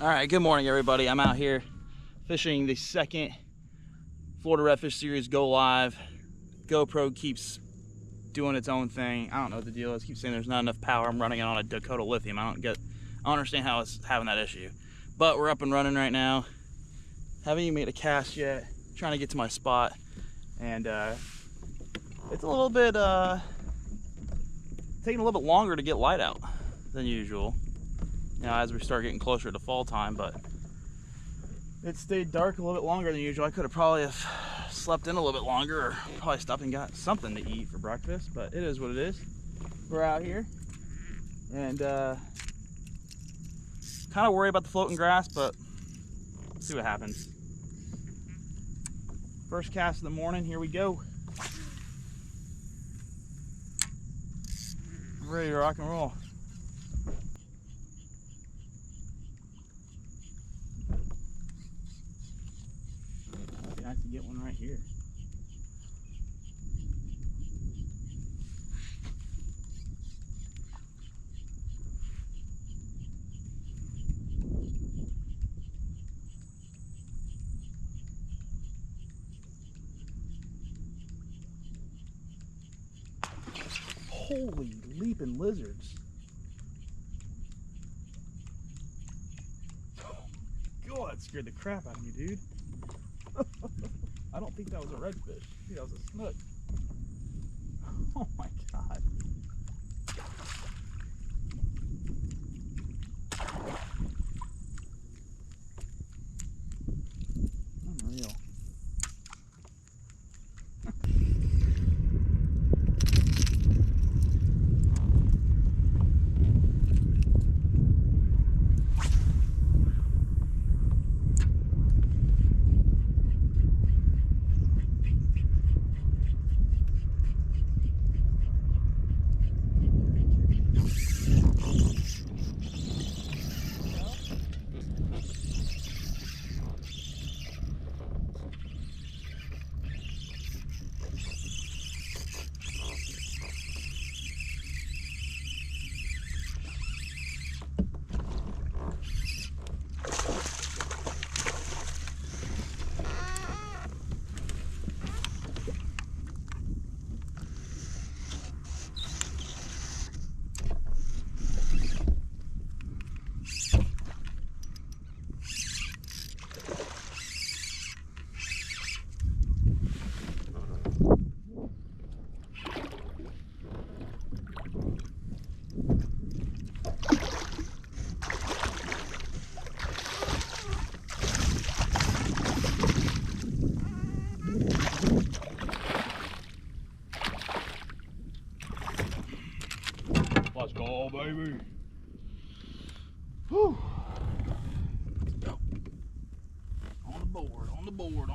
All right, good morning, everybody. I'm out here fishing the second Florida Redfish Series Go Live. GoPro keeps doing its own thing. I don't know what the deal is. Keeps saying there's not enough power. I'm running it on a Dakota lithium. I don't understand how it's having that issue. But we're up and running right now. Haven't even made a cast yet. Trying to get to my spot, and it's a little bit taking a little bit longer to get light out than usual. You know, as we start getting closer to fall time, but it stayed dark a little bit longer than usual. I could have probably slept in a little bit longer, or probably stopped and got something to eat for breakfast, but it is what it is. We're out here, and kind of worried about the floating grass, but let's see what happens. First cast of the morning, here we go. Ready to rock and roll. It'd be nice to get one right here. Holy leaping lizards. God, that scared the crap out of me, dude. I don't think that was a redfish. I think that was a snook. Oh my God. Unreal. Let's go, baby. Whew. Let's go. On the board, on the board.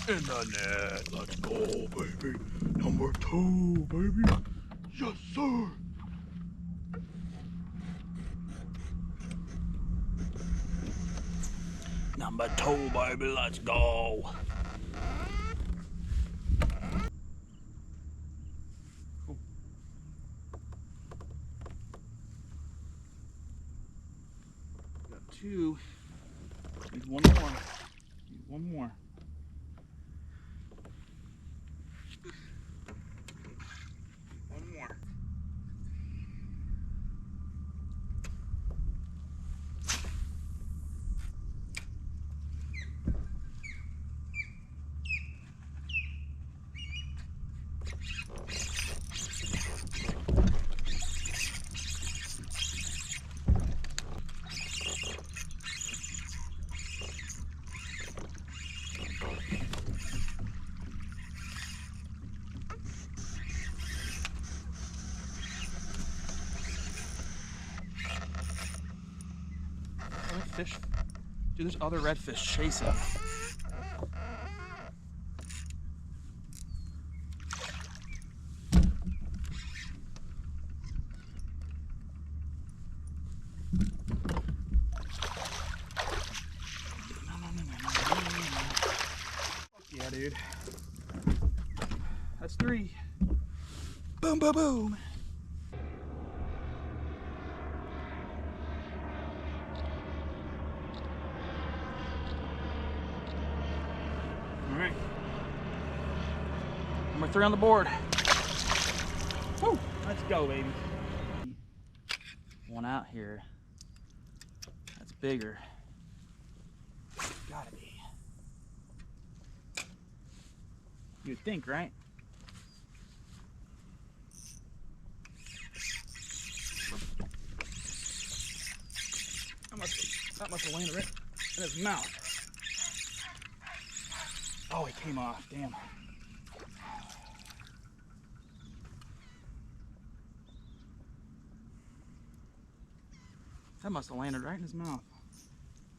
In the net. Let's go, baby. Number 2, baby. Yes, sir. Number 2, baby. Let's go. Got 2. Need one more. Need one more. One more. Fish. Dude, there's other redfish chasing. Yeah, dude. That's 3. Boom, boom, boom. Alright. Number 3 on the board. Woo! Let's go, baby. One out here. That's bigger. Gotta be. You'd think, right? That must have landed right in his mouth. Oh, he came off. Damn. That must have landed right in his mouth.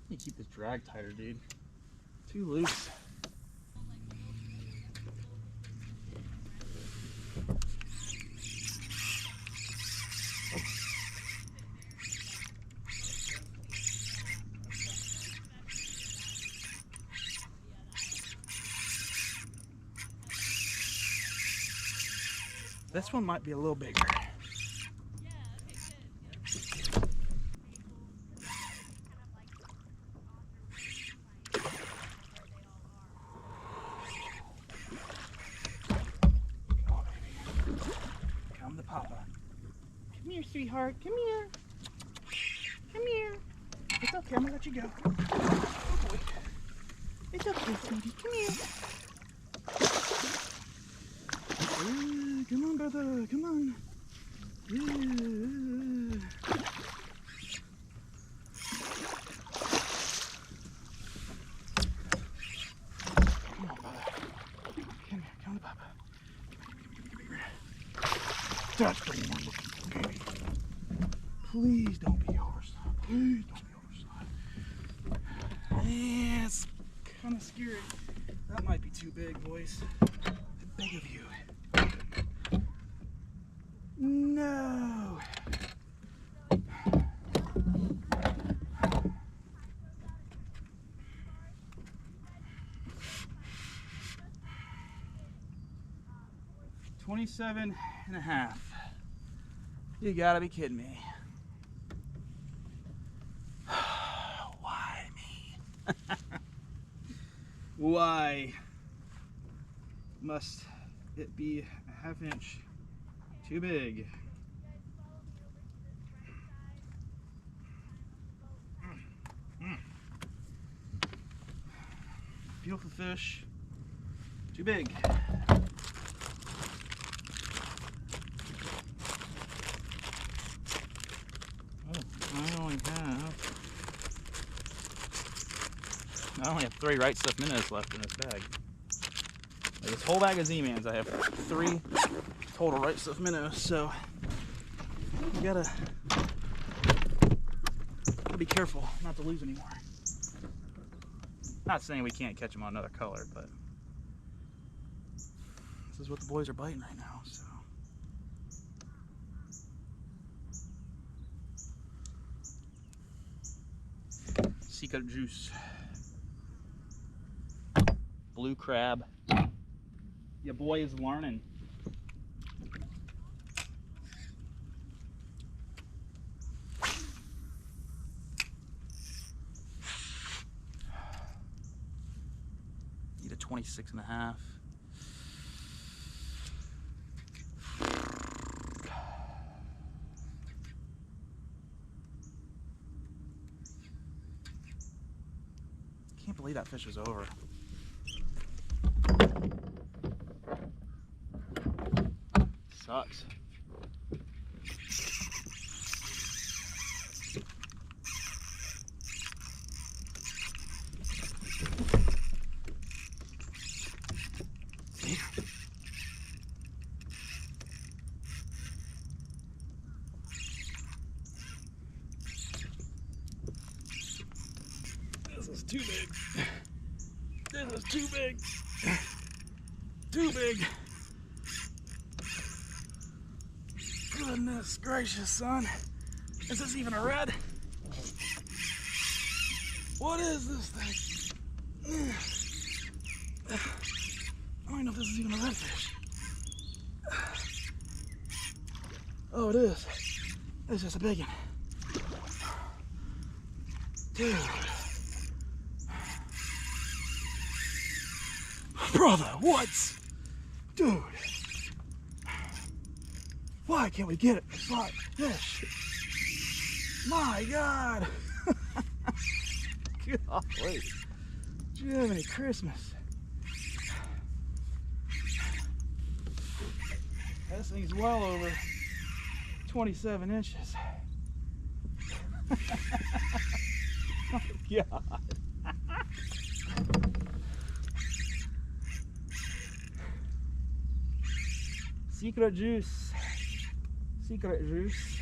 You keep this drag tighter, dude. Too loose. This one might be a little bigger. Oh, baby. Come to Papa. Come here, sweetheart. Come here. Come here. It's okay. I'm gonna let you go. Oh, boy. It's okay, sweetie. Come here. Come on, brother. Come on. Come on, brother. Come here. Come to Papa. Come here. That's the one looking for, baby. Please don't be oversized. Please don't be oversized. Yeah, it's kind of scary. That might be too big, boys. How big of you? No. $27.5. You gotta be kidding me. Why me? Why must it be a ½ inch too big? Beautiful fish, too big. I only have 3 right stuff minnows left in this bag. Like this whole bag of Z-Mans, I have 3 total right stuff minnows, so you gotta be careful not to lose any more. Not saying we can't catch them on another color, but This is what the boys are biting right now, so. Secret juice. Blue crab. Your boy is learning. Need a 26.5. Can't believe that fish was over. Sucks. This is too big. This is too big. Too big. Goodness gracious, son. Is this even a red? What is this thing? I don't even know if this is even a redfish. Oh, it is. It's just a big one. Dude. Brother, what? Dude. Why can't we get it? Slot fish. My God. Golly. Jiminy Christmas. This thing's well over 27 inches. Oh, God. Secret juice. Secret juice.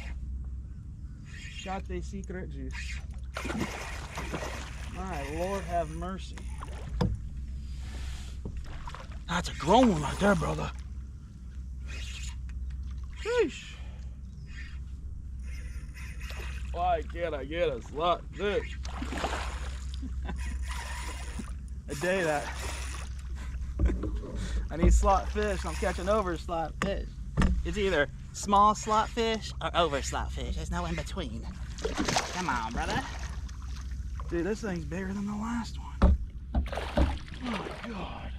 Got the secret juice. My Lord have mercy. That's a grown one right there, brother. Sheesh. Why can't I get a slot fish? A day that I need slot fish, I'm catching over slot fish. It's either small slot fish or over slot fish. There's no in between. Come on, brother. Dude, this thing's bigger than the last one. Oh my God.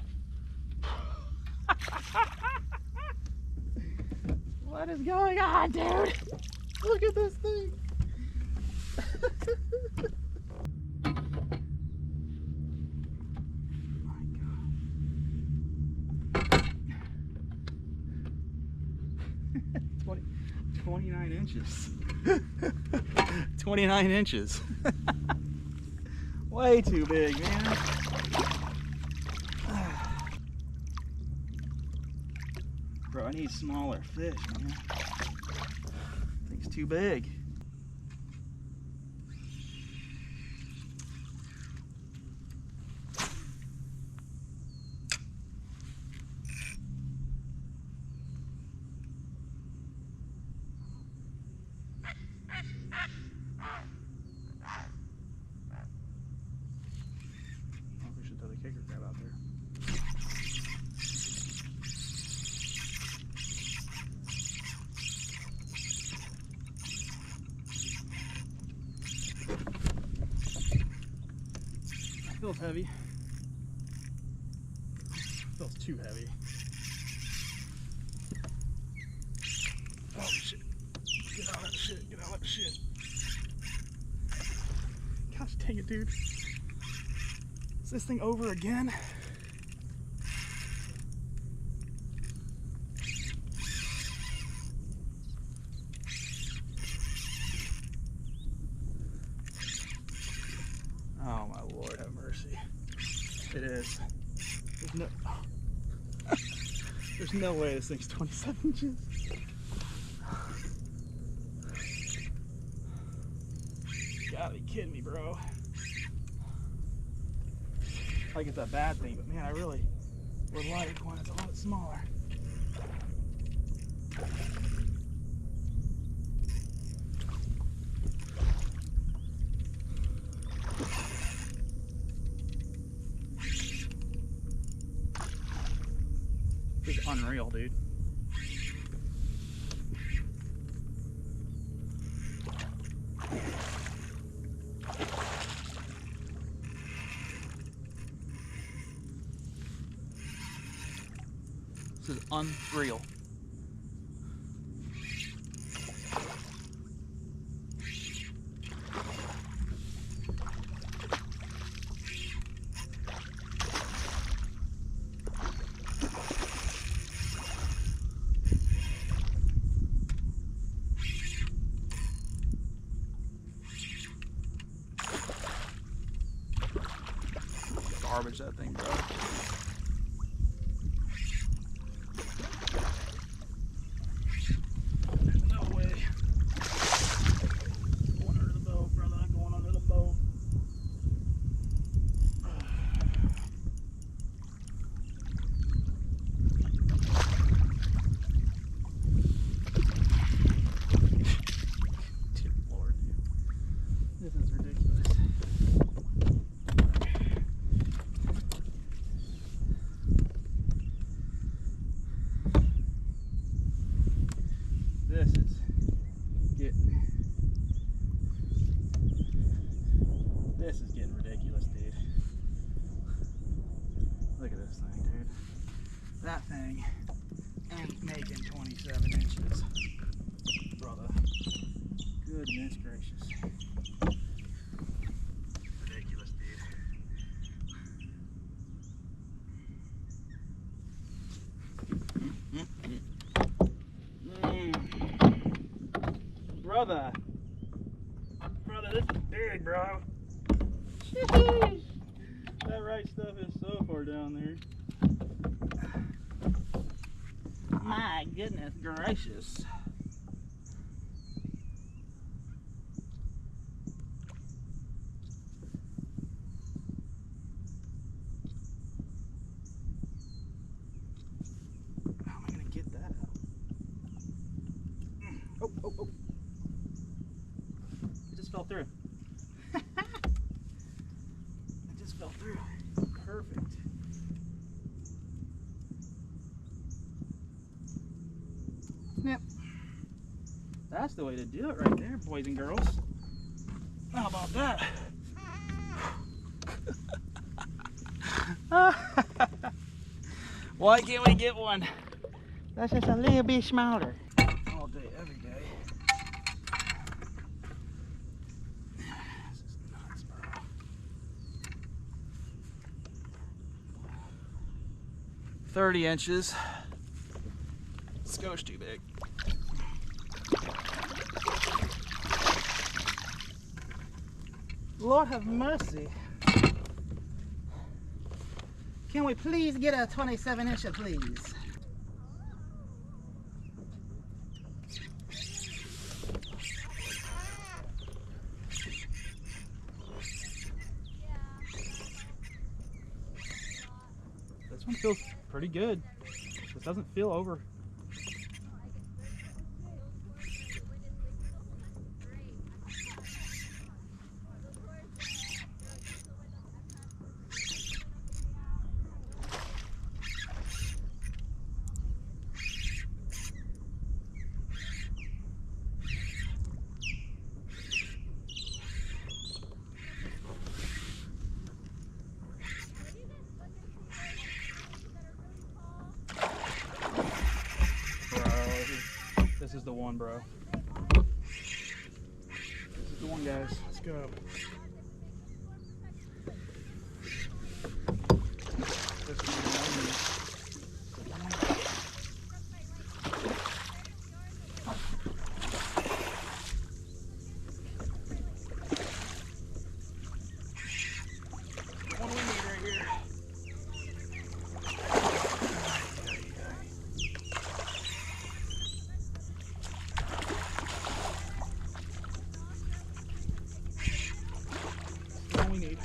What is going on, dude? Look at this thing. My God. 29 inches. 29 inches. Way too big, man. Bro, I need smaller fish, man. Thing's too big. Kicker crab out there. Feels heavy. Feels too heavy. Oh shit. Get out of that shit. Get out of that shit. Gosh dang it, dude. Is this thing over again? Oh my Lord, have mercy. It is. There's no way this thing's 27 inches. You gotta be kidding me, bro. Like it's a bad thing, but man, I really would like one that's a lot smaller. This is unreal, dude. This is unreal. Garbage that thing, bro. No way. Going under the boat, brother. Going under the boat. Dear Lord, dude. This is ridiculous. This is getting ridiculous, dude. Look at this thing, dude. That thing ain't making 27 inches. Brother. Goodness gracious. Ridiculous, dude. Brother. Brother, this is big, bro. Sheesh. That right stuff is so far down there. My goodness gracious. How am I going to get that out? Oh, oh, oh. It just fell through. Fell through. Perfect. Snip. That's the way to do it right there, boys and girls. How about that? Why can't we get one? That's just a little bit smaller. All day, every day. 30 inches. Skosh too big. Lord have mercy. Can we please get a 27 incher, please? This one feels pretty good. This doesn't feel over. This is the one, bro. This is the one, guys. Let's go. This is the one. One we need right here. We need.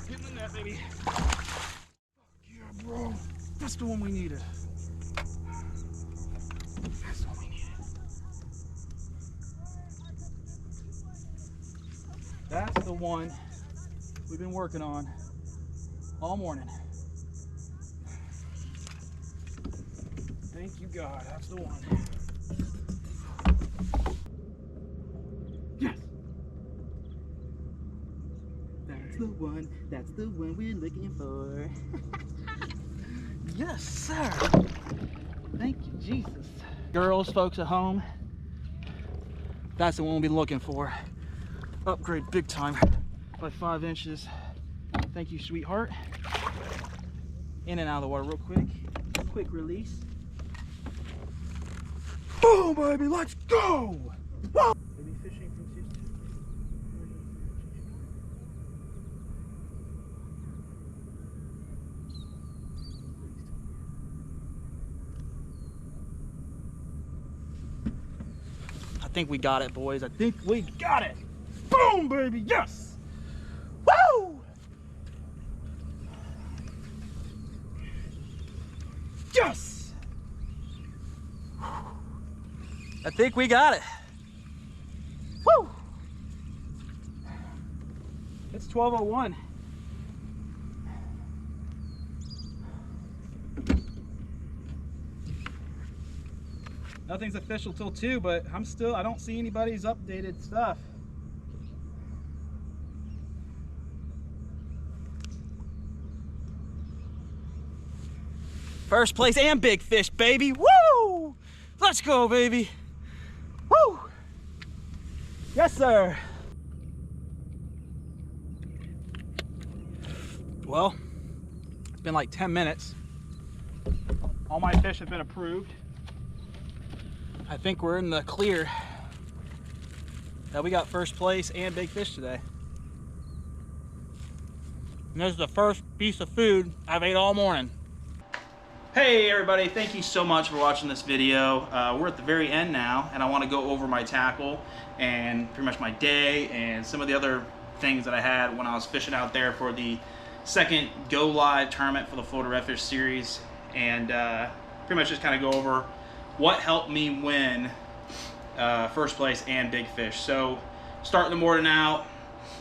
Get in the net, baby. Yeah, bro. That's the one we needed. That's That's the one we've been working on all morning. Thank you, God. That's the one. Yes! That's the one. That's the one we're looking for. Yes, sir. Thank you, Jesus. Girls, folks at home, that's the one we'll be looking for. Upgrade big time by 5 inches. Thank you, sweetheart. In and out of the water real quick. Quick release. Boom, baby, let's go! Woo! Maybe fishing from season 2. I think we got it, boys. I think we got it. Boom, baby, yes! Woo! Yes! I think we got it. Woo! It's 12:01. Nothing's official till 2, but I don't see anybody's updated stuff. First place and big fish, baby. Woo! Let's go, baby. Woo! Yes, sir. Well, it's been like 10 minutes. All my fish have been approved. I think we're in the clear. Now we got first place and big fish today. And this is the first piece of food I've ate all morning. Hey everybody, thank you so much for watching this video. We're at the very end now, and I want to go over my tackle and pretty much my day and some of the other things that I had when I was fishing out there for the second Go Live tournament for the Florida Redfish series, and pretty much just kind of go over what helped me win first place and big fish. So starting the morning out,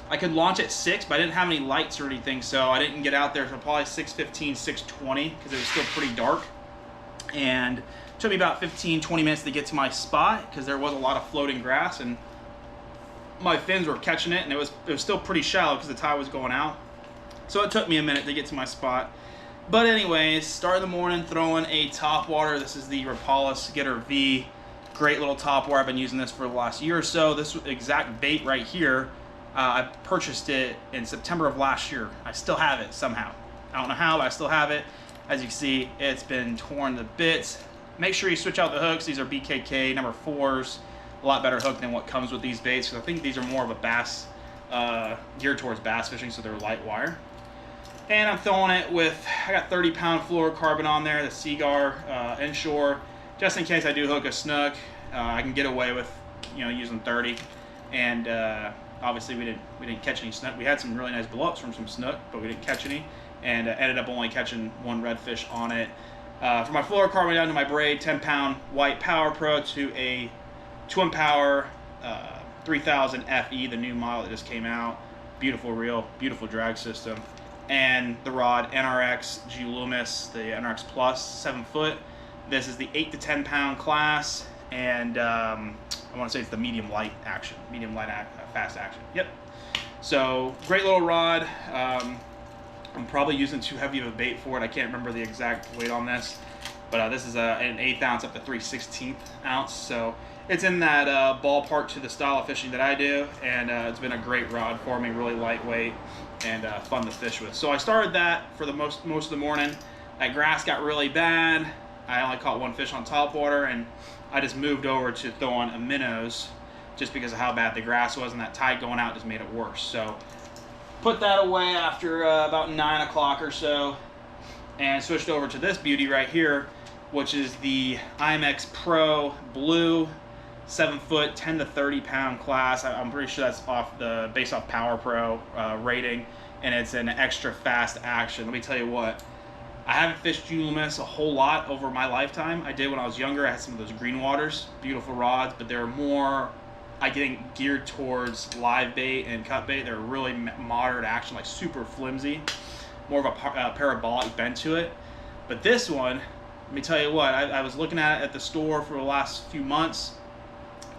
I could launch at 6, but I didn't have any lights or anything, so I didn't get out there until probably 6:15, 6:20, because it was still pretty dark. And it took me about 15-20 minutes to get to my spot, because there was a lot of floating grass, and my fins were catching it, and it was still pretty shallow because the tide was going out. So it took me a minute to get to my spot. But anyways, start in the morning throwing a top water. This is the Rapala Getter V. Great little top water. I've been using this for the last year or so. This exact bait right here, I purchased it in September of last year. I still have it somehow. I don't know how, but I still have it. As you can see, it's been torn to bits. Make sure you switch out the hooks. These are BKK number 4s. A lot better hook than what comes with these baits, because I think these are more of a bass, geared towards bass fishing, so they're light wire. And I'm throwing it with, I got 30-pound fluorocarbon on there, the Seagar inshore, just in case I do hook a snook. I can get away with, using 30. And obviously we didn't catch any snook. We had some really nice blow-ups from some snook, but we didn't catch any, and ended up only catching 1 redfish on it. For my fluorocarbon down to my braid, 10-pound white Power Pro to a Twin Power 3000 FE, the new model that just came out. Beautiful reel, beautiful drag system. And the rod, NRX Gloomis, the NRX Plus, 7 foot. This is the 8 to 10 pound class, and I want to say it's the medium light action, fast action. Yep. So great little rod. I'm probably using too heavy of a bait for it. I can't remember the exact weight on this, but this is an 1/8 ounce up to 3/16 ounce. So it's in that ballpark to the style of fishing that I do, and it's been a great rod for me, really lightweight and fun to fish with. So I started that for the most of the morning. That grass got really bad. I only caught 1 fish on topwater, and I just moved over to throwing a minnows just because of how bad the grass was, and that tide going out just made it worse. So put that away after about 9 o'clock or so, and switched over to this beauty right here, which is the IMX Pro Blue 7 foot, 10 to 30 pound class. I'm pretty sure that's based off Power Pro rating, and it's an extra fast action. Let me tell you what, I haven't fished Gloomis a whole lot over my lifetime. I did when I was younger. I had some of those green waters, beautiful rods, but they're more I think geared towards live bait and cut bait. They're really moderate action, like super flimsy, more of a parabolic bend to it. But this one, let me tell you what, I was looking at it at the store for the last few months,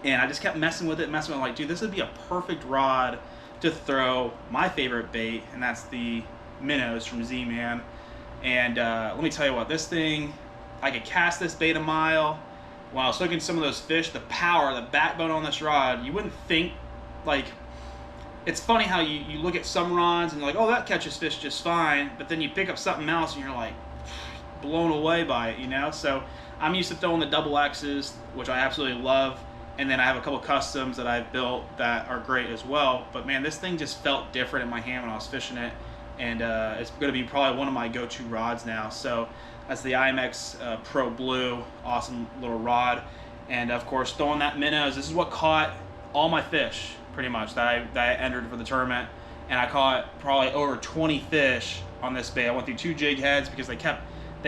and I just kept messing with it, like, dude, this would be a perfect rod to throw my favorite bait, and that's the minnows from Z-Man. And let me tell you what, this thing, I could cast this bait a mile. When I was hooking some of those fish, the power, the backbone on this rod, you wouldn't think, like, it's funny how you look at some rods and you're like, oh, that catches fish just fine, but then you pick up something else and you're like blown away by it, you know? So I'm used to throwing the double X's, which I absolutely love, and then I have a couple customs that I've built that are great as well. But man, this thing just felt different in my hand when I was fishing it, and it's going to be probably one of my go-to rods now. So that's the IMX Pro Blue, awesome little rod. And of course, throwing that minnows, this is what caught all my fish, pretty much, that I entered for the tournament. And I caught probably over 20 fish on this bait. I went through 2 jig heads because they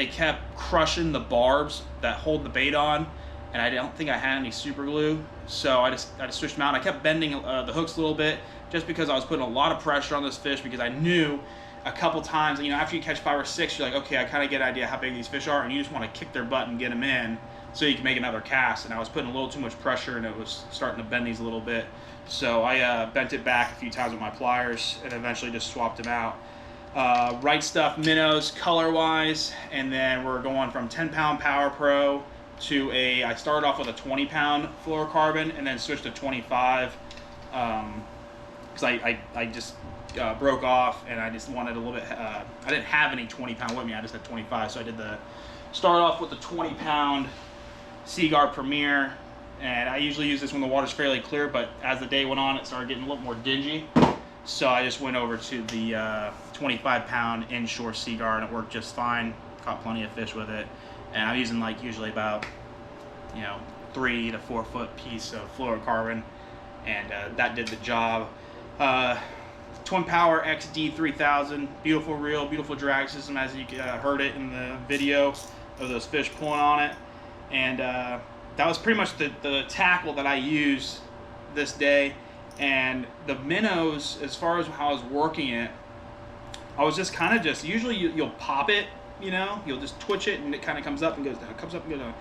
kept crushing the barbs that hold the bait on, and I don't think I had any super glue, so I just switched them out. I kept bending the hooks a little bit just because I was putting a lot of pressure on this fish, because I knew a couple times, you know, after you catch 5 or 6, you're like, okay, I kind of get an idea how big these fish are, and you just want to kick their butt and get them in so you can make another cast. And I was putting a little too much pressure, and it was starting to bend these a little bit. So I bent it back a few times with my pliers and eventually just swapped them out. Right Stuff minnows color-wise, and then we're going from 10-pound Power Pro to I started off with a 20-pound fluorocarbon and then switched to 25 because I just broke off, and I just wanted a little bit, I didn't have any 20-pound with me, I just had 25, so I did start off with the 20-pound Seaguar Premier, and I usually use this when the water's fairly clear, but as the day went on, it started getting a little more dingy, so I just went over to the 25-pound inshore Seaguar, and it worked just fine, caught plenty of fish with it, and I'm using like usually about, you know, 3 to 4 foot piece of fluorocarbon, and that did the job. Twin Power XD 3000, beautiful reel, beautiful drag system, as you heard it in the video of those fish pulling on it. And that was pretty much the tackle that I used this day. And the minnows, as far as how I was working it, I was just kind of usually you'll pop it, you know, you'll just twitch it and it kind of comes up and goes down, comes up and goes down.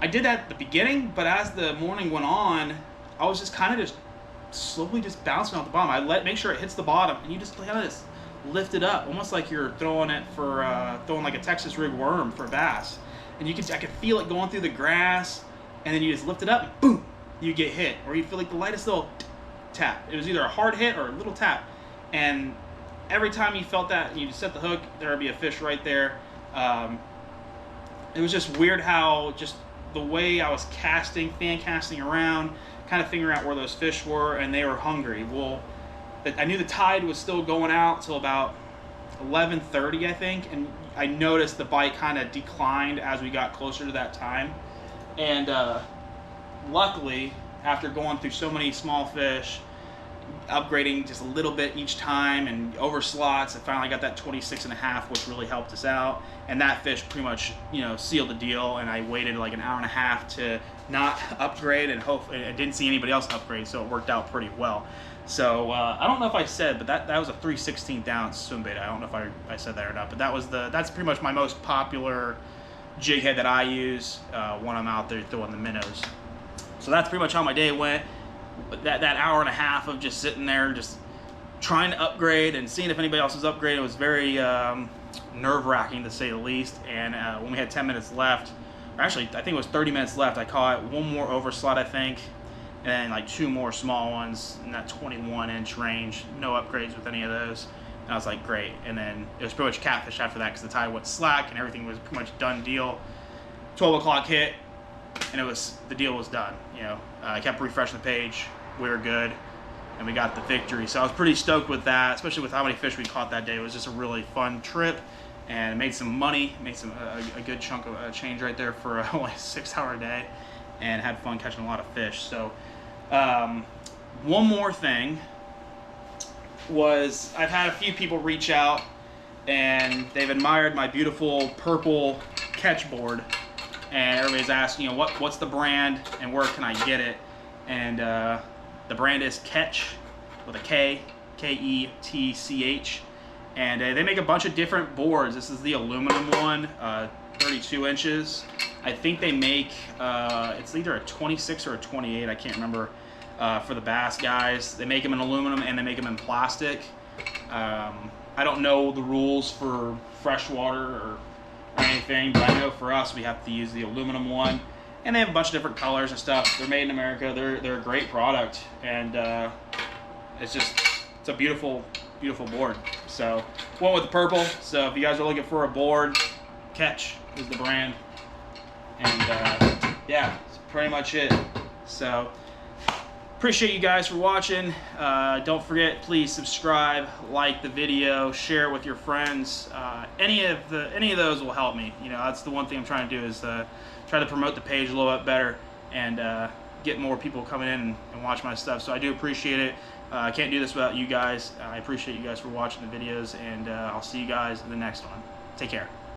I did that at the beginning, but as the morning went on, I was just kind of just slowly just bouncing off the bottom. I make sure it hits the bottom, and you just kind of just lift it up, almost like you're throwing it for throwing like a Texas rig worm for bass. And I could feel it going through the grass, and then you just lift it up, and boom, you get hit, or you feel like the lightest little tap. It was either a hard hit or a little tap, and every time you felt that, you set the hook, there would be a fish right there. It was just weird how just the way I was casting, fan casting around, kind of figuring out where those fish were, and they were hungry. Well, I knew the tide was still going out till about 11:30, I think, and I noticed the bite kind of declined as we got closer to that time. And luckily, after going through so many small fish, upgrading just a little bit each time and over slots, I finally got that 26.5, which really helped us out. And that fish pretty much, you know, sealed the deal. And I waited like an hour and a half to not upgrade, and I didn't see anybody else upgrade, so it worked out pretty well. So I don't know if I said, but that was a 3/16 ounce swim bait. I don't know if I said that or not, but that's pretty much my most popular jig head that I use when I'm out there throwing the minnows. So that's pretty much how my day went. That hour and a half of just sitting there, just trying to upgrade and seeing if anybody else was upgraded was very nerve-wracking, to say the least. And when we had 10 minutes left, or actually I think it was 30 minutes left, I caught one more overslot, I think, and then like 2 more small ones in that 21-inch range. No upgrades with any of those. And I was like, great. And then it was pretty much catfish after that, because the tide went slack and everything was pretty much done deal. 12 o'clock hit, and the deal was done. You know, I kept refreshing the page. We were good, and we got the victory. So I was pretty stoked with that, especially with how many fish we caught that day. It was just a really fun trip, and made some money, made a good chunk of change right there for only a 6-hour day, and had fun catching a lot of fish. So one more thing was, I've had a few people reach out, and they've admired my beautiful purple catch board. And everybody's asking, you know, what's the brand and where can I get it? and the brand is Ketch with a K, K-E-T-C-H, and they make a bunch of different boards. This is the aluminum one, 32 inches. I think they make, it's either a 26 or a 28, I can't remember, for the bass guys. They make them in aluminum and they make them in plastic. I don't know the rules for freshwater or anything, but I know for us we have to use the aluminum one. And they have a bunch of different colors and stuff. They're made in America. They're a great product, and it's a beautiful, beautiful board. So went with the purple. So if you guys are looking for a board, Ketch is the brand. And yeah, that's pretty much it. So appreciate you guys for watching. Don't forget, please subscribe, like the video, share it with your friends. Any of those will help me. You know, that's the one thing I'm trying to do, is try to promote the page a little bit better and get more people coming in and watch my stuff. So I do appreciate it. I can't do this without you guys. I appreciate you guys for watching the videos, and I'll see you guys in the next one. Take care.